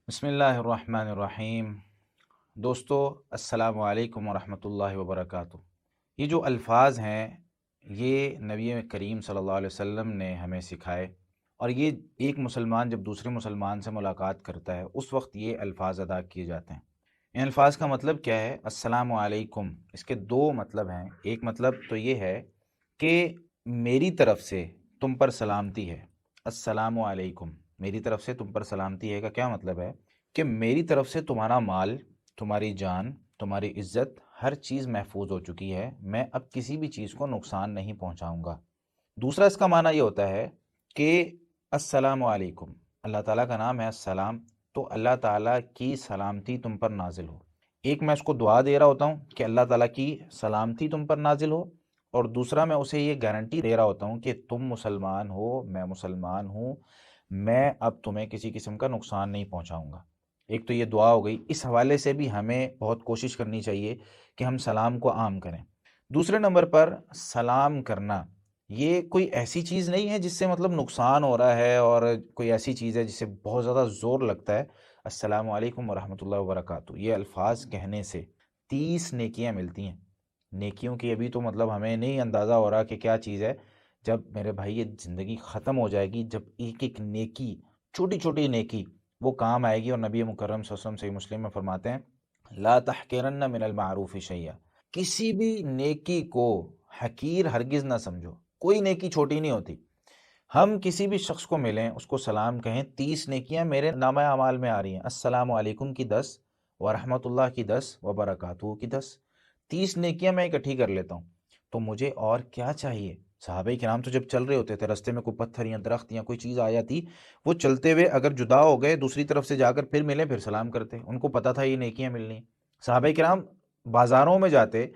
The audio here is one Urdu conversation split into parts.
بسم اللہ الرحمن الرحیم۔ دوستو، السلام علیکم ورحمۃ اللہ وبرکاتہ۔ یہ جو الفاظ ہیں یہ نبی کریم صلی اللہ علیہ وسلم نے ہمیں سکھائے، اور یہ ایک مسلمان جب دوسرے مسلمان سے ملاقات کرتا ہے اس وقت یہ الفاظ ادا کیے جاتے ہیں۔ ان الفاظ کا مطلب کیا ہے؟ السلام علیکم، اس کے دو مطلب ہیں۔ ایک مطلب تو یہ ہے کہ میری طرف سے تم پر سلامتی ہے۔ السلام علیکم، میری طرف سے تم پر سلامتی ہے کا کیا مطلب ہے؟ کہ میری طرف سے تمہارا مال، تمہاری جان، تمہاری عزت، ہر چیز محفوظ ہو چکی ہے، میں اب کسی بھی چیز کو نقصان نہیں پہنچاؤں گا۔ دوسرا اس کا معنی یہ ہوتا ہے کہ السلام علیکم، اللہ تعالیٰ کا نام ہے السلام، تو اللہ تعالیٰ کی سلامتی تم پر نازل ہو۔ ایک میں اس کو دعا دے رہا ہوتا ہوں کہ اللہ تعالیٰ کی سلامتی تم پر نازل ہو، اور دوسرا میں اسے یہ گارنٹی دے رہا ہوتا ہوں کہ تم مسلمان ہو، میں مسلمان ہوں، میں اب تمہیں کسی قسم کا نقصان نہیں پہنچاؤں گا۔ ایک تو یہ دعا ہو گئی، اس حوالے سے بھی ہمیں بہت کوشش کرنی چاہیے کہ ہم سلام کو عام کریں۔ دوسرے نمبر پر سلام کرنا یہ کوئی ایسی چیز نہیں ہے جس سے مطلب نقصان ہو رہا ہے، اور کوئی ایسی چیز ہے جس سے بہت زیادہ زور لگتا ہے۔ السلام علیکم ورحمۃ اللہ وبرکاتہ، یہ الفاظ کہنے سے 30 نیکیاں ملتی ہیں۔ نیکیوں کی ابھی تو مطلب ہمیں نہیں اندازہ ہو رہا کہ کیا چیز ہے۔ جب میرے بھائی یہ زندگی ختم ہو جائے گی، جب ایک ایک نیکی، چھوٹی چھوٹی نیکی وہ کام آئے گی، اور نبی مکرم صلی اللہ علیہ وسلم صحیح مسلم میں فرماتے ہیں لا تحقرن من المعروف شیئا، کسی بھی نیکی کو حقیر ہرگز نہ سمجھو، کوئی نیکی چھوٹی نہیں ہوتی۔ ہم کسی بھی شخص کو ملیں، اس کو سلام کہیں، 30 نیکیاں میرے نامہ اعمال میں آ رہی ہیں۔ السلام علیکم کی 10، ورحمۃ اللہ کی 10، وبرکاتہ کی 10، 30 نیکیاں میں اکٹھی کر لیتا ہوں۔ تو مجھے اور کیا چاہیے؟ صحابہ کرام تو جب چل رہے ہوتے تھے، رستے میں کوئی پتھر یا درخت یا کوئی چیز آ جاتی، وہ چلتے ہوئے اگر جدا ہو گئے دوسری طرف سے جا کر پھر ملے، پھر سلام کرتے، ان کو پتہ تھا یہ نیکیاں ملنی۔ صحابہ کرام بازاروں میں جاتے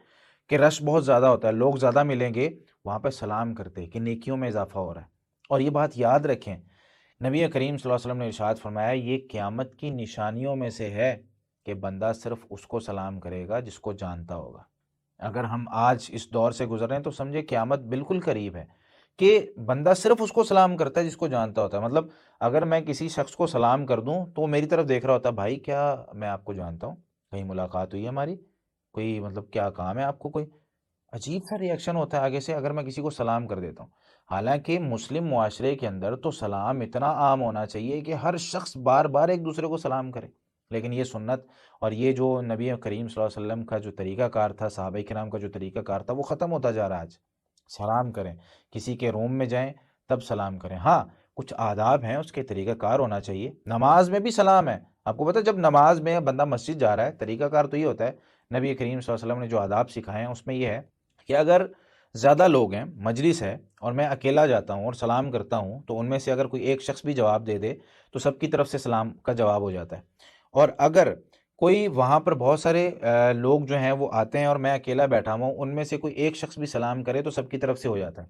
کہ رش بہت زیادہ ہوتا ہے، لوگ زیادہ ملیں گے، وہاں پہ سلام کرتے کہ نیکیوں میں اضافہ ہو رہا ہے۔ اور یہ بات یاد رکھیں، نبی کریم صلی اللہ علیہ وسلم نے ارشاد فرمایا یہ قیامت کی نشانیوں میں سے ہے کہ بندہ صرف اس کو سلام کرے گا جس کو جانتا ہوگا۔ اگر ہم آج اس دور سے گزر رہے ہیں تو سمجھے قیامت بالکل قریب ہے کہ بندہ صرف اس کو سلام کرتا ہے جس کو جانتا ہوتا ہے۔ مطلب اگر میں کسی شخص کو سلام کر دوں تو وہ میری طرف دیکھ رہا ہوتا ہے، بھائی کیا میں آپ کو جانتا ہوں؟ کہیں ملاقات ہوئی ہے ہماری؟ کوئی مطلب کیا کام ہے آپ کو؟ کوئی عجیب سا ری ایکشن ہوتا ہے آگے سے اگر میں کسی کو سلام کر دیتا ہوں۔ حالانکہ مسلم معاشرے کے اندر تو سلام اتنا عام ہونا چاہیے کہ ہر شخص بار بار ایک دوسرے کو سلام کرے، لیکن یہ سنت اور یہ جو نبی کریم صلی اللہ علیہ وسلم کا جو طریقہ کار تھا، صحابہ کرام کا جو طریقہ کار تھا، وہ ختم ہوتا جا رہا ہے آج۔ سلام کریں، کسی کے روم میں جائیں تب سلام کریں۔ ہاں کچھ آداب ہیں، اس کے طریقہ کار ہونا چاہیے۔ نماز میں بھی سلام ہے، آپ کو پتہ ہے جب نماز میں بندہ مسجد جا رہا ہے طریقہ کار تو یہ ہوتا ہے، نبی کریم صلی اللہ علیہ وسلم نے جو آداب سکھائے ہیں اس میں یہ ہے کہ اگر زیادہ لوگ ہیں، مجلس ہے، اور میں اکیلا جاتا ہوں اور سلام کرتا ہوں تو ان میں سے اگر کوئی ایک شخص بھی جواب دے دے تو سب کی طرف سے سلام کا جواب ہو جاتا ہے۔ اور اگر کوئی وہاں پر بہت سارے لوگ جو ہیں وہ آتے ہیں اور میں اکیلا بیٹھا ہوں، ان میں سے کوئی ایک شخص بھی سلام کرے تو سب کی طرف سے ہو جاتا ہے۔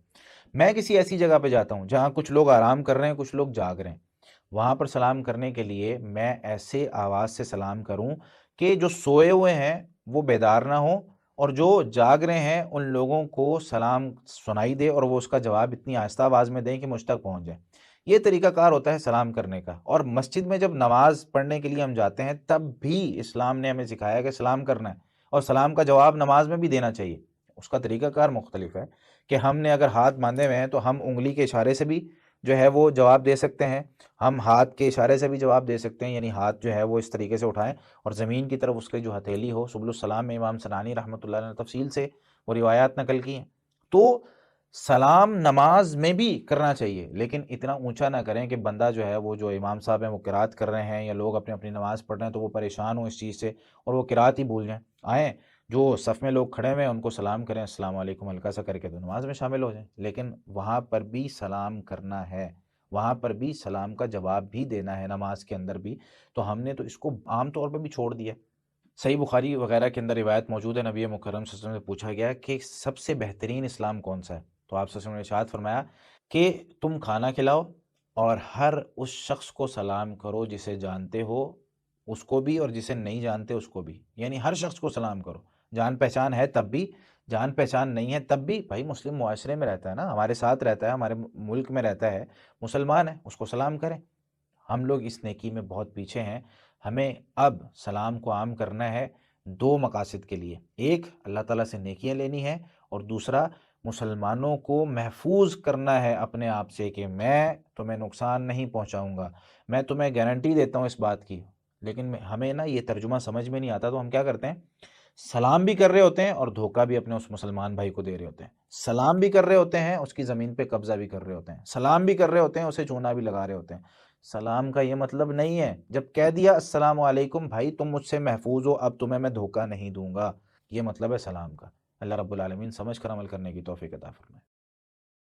میں کسی ایسی جگہ پہ جاتا ہوں جہاں کچھ لوگ آرام کر رہے ہیں، کچھ لوگ جاگ رہے ہیں، وہاں پر سلام کرنے کے لیے میں ایسے آواز سے سلام کروں کہ جو سوئے ہوئے ہیں وہ بیدار نہ ہوں، اور جو جاگ رہے ہیں ان لوگوں کو سلام سنائی دے اور وہ اس کا جواب اتنی آہستہ آواز میں دیں کہ مجھ تک پہنچ جائے۔ یہ طریقہ کار ہوتا ہے سلام کرنے کا۔ اور مسجد میں جب نماز پڑھنے کے لیے ہم جاتے ہیں تب بھی اسلام نے ہمیں سکھایا کہ سلام کرنا ہے، اور سلام کا جواب نماز میں بھی دینا چاہیے۔ اس کا طریقہ کار مختلف ہے کہ ہم نے اگر ہاتھ باندھے ہوئے ہیں تو ہم انگلی کے اشارے سے بھی جو ہے وہ جواب دے سکتے ہیں، ہم ہاتھ کے اشارے سے بھی جواب دے سکتے ہیں، یعنی ہاتھ جو ہے وہ اس طریقے سے اٹھائیں اور زمین کی طرف اس کے جو ہتھیلی ہو۔ سبل السلام میں امام سنانی رحمۃ اللہ نے تفصیل سے وہ روایات نقل کی ہیں۔ تو سلام نماز میں بھی کرنا چاہیے، لیکن اتنا اونچا نہ کریں کہ بندہ جو ہے وہ جو امام صاحب ہیں وہ قرات کر رہے ہیں یا لوگ اپنی اپنی نماز پڑھ رہے ہیں تو وہ پریشان ہوں اس چیز سے اور وہ قرات ہی بھول جائیں۔ آئیں جو صف میں لوگ کھڑے ہوئے ہیں ان کو سلام کریں، السلام علیکم ہلکا سا کر کے، تو نماز میں شامل ہو جائیں۔ لیکن وہاں پر بھی سلام کرنا ہے، وہاں پر بھی سلام کا جواب بھی دینا ہے، نماز کے اندر بھی۔ تو ہم نے تو اس کو عام طور پہ بھی چھوڑ دیا۔ صحیح بخاری وغیرہ کے اندر روایت موجود ہے، نبی مکرم صلی اللہ علیہ وسلم سے پوچھا گیا کہ سب سے بہترین اسلام کون سا ہے؟ تو آپ صلی اللہ علیہ وسلم نے ارشاد فرمایا کہ تم کھانا کھلاؤ اور ہر اس شخص کو سلام کرو جسے جانتے ہو اس کو بھی، اور جسے نہیں جانتے اس کو بھی، یعنی ہر شخص کو سلام کرو، جان پہچان ہے تب بھی، جان پہچان نہیں ہے تب بھی۔ بھائی مسلم معاشرے میں رہتا ہے نا، ہمارے ساتھ رہتا ہے، ہمارے ملک میں رہتا ہے، مسلمان ہے، اس کو سلام کریں۔ ہم لوگ اس نیکی میں بہت پیچھے ہیں۔ ہمیں اب سلام کو عام کرنا ہے دو مقاصد کے لیے، ایک اللہ تعالیٰ سے نیکیاں لینی ہے، اور دوسرا مسلمانوں کو محفوظ کرنا ہے اپنے آپ سے کہ میں تمہیں نقصان نہیں پہنچاؤں گا، میں تمہیں گارنٹی دیتا ہوں اس بات کی۔ لیکن ہمیں نا یہ ترجمہ سمجھ میں نہیں آتا، تو ہم کیا کرتے ہیں، سلام بھی کر رہے ہوتے ہیں اور دھوکہ بھی اپنے اس مسلمان بھائی کو دے رہے ہوتے ہیں، سلام بھی کر رہے ہوتے ہیں، اس کی زمین پہ قبضہ بھی کر رہے ہوتے ہیں، سلام بھی کر رہے ہوتے ہیں، اسے چونا بھی لگا رہے ہوتے ہیں۔ سلام کا یہ مطلب نہیں ہے جب کہہ دیا السلام علیکم بھائی تم مجھ سے محفوظ ہو، اب تمہیں میں دھوکہ نہیں دوں گا، یہ مطلب ہے سلام کا۔ اللہ رب العالمین سمجھ کر عمل کرنے کی توفیق عطا فرمائے۔